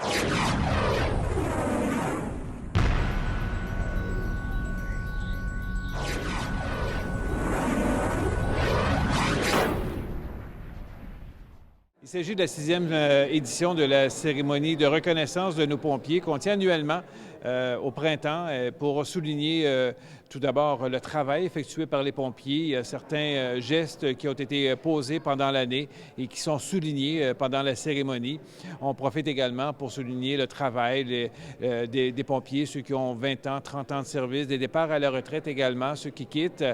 Il s'agit de la 6e édition de la cérémonie de reconnaissance de nos pompiers qu'on tient annuellement au printemps pour souligner tout d'abord le travail effectué par les pompiers. Il y a certains gestes qui ont été posés pendant l'année et qui sont soulignés pendant la cérémonie. On profite également pour souligner le travail des pompiers, ceux qui ont 20 ans, 30 ans de service, des départs à la retraite également, ceux qui quittent.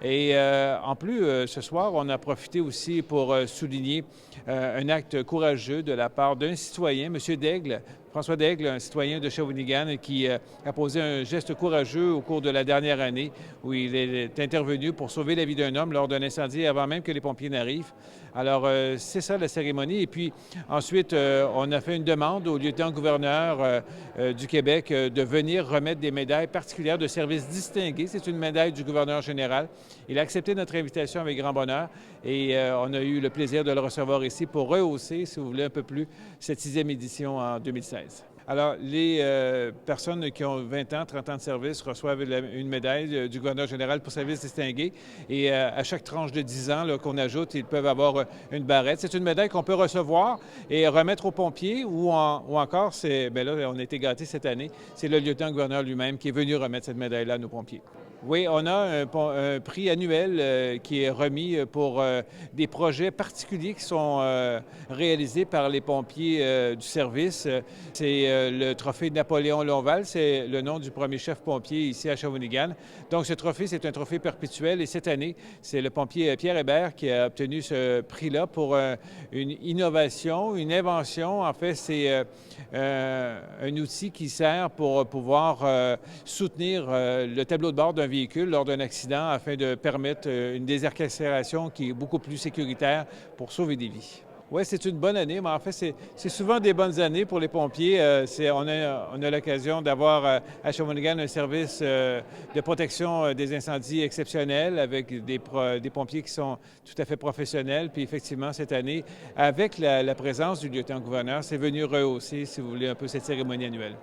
Et en plus, ce soir, on a profité aussi pour souligner un acte courageux de la part d'un citoyen, M. Daigle, François Daigle, un citoyen de Shawinigan, qui a posé un geste courageux au cours de la dernière année où il est intervenu pour sauver la vie d'un homme lors d'un incendie avant même que les pompiers n'arrivent. Alors, c'est ça la cérémonie. Et puis ensuite, on a fait une demande au lieutenant-gouverneur du Québec de venir remettre des médailles particulières de service distingué. C'est une médaille du gouverneur général. Il a accepté notre invitation avec grand bonheur et on a eu le plaisir de le recevoir ici pour rehausser, si vous voulez, un peu plus cette 6e édition en 2016. Alors, les personnes qui ont 20 ans, 30 ans de service reçoivent une médaille du gouverneur général pour service distingué. Et à chaque tranche de 10 ans qu'on ajoute, ils peuvent avoir une barrette. C'est une médaille qu'on peut recevoir et remettre aux pompiers ou encore, bien là, on a été gâtés cette année, c'est le lieutenant-gouverneur lui-même qui est venu remettre cette médaille-là à nos pompiers. Oui, on a un prix annuel qui est remis pour des projets particuliers qui sont réalisés par les pompiers du service. C'est le trophée Napoléon Lonval, c'est le nom du premier chef pompier ici à Shawinigan. Donc, ce trophée, c'est un trophée perpétuel et cette année, c'est le pompier Pierre Hébert qui a obtenu ce prix-là pour une innovation, une invention. En fait, c'est un outil qui sert pour pouvoir soutenir le tableau de bord d'un véhicule lors d'un accident afin de permettre une désincarcération qui est beaucoup plus sécuritaire pour sauver des vies. Oui, c'est une bonne année, mais en fait, c'est souvent des bonnes années pour les pompiers. On a l'occasion d'avoir à Shawinigan un service de protection des incendies exceptionnel avec des pompiers qui sont tout à fait professionnels. Puis effectivement, cette année, avec la présence du lieutenant-gouverneur, c'est venu rehausser, si vous voulez, un peu cette cérémonie annuelle.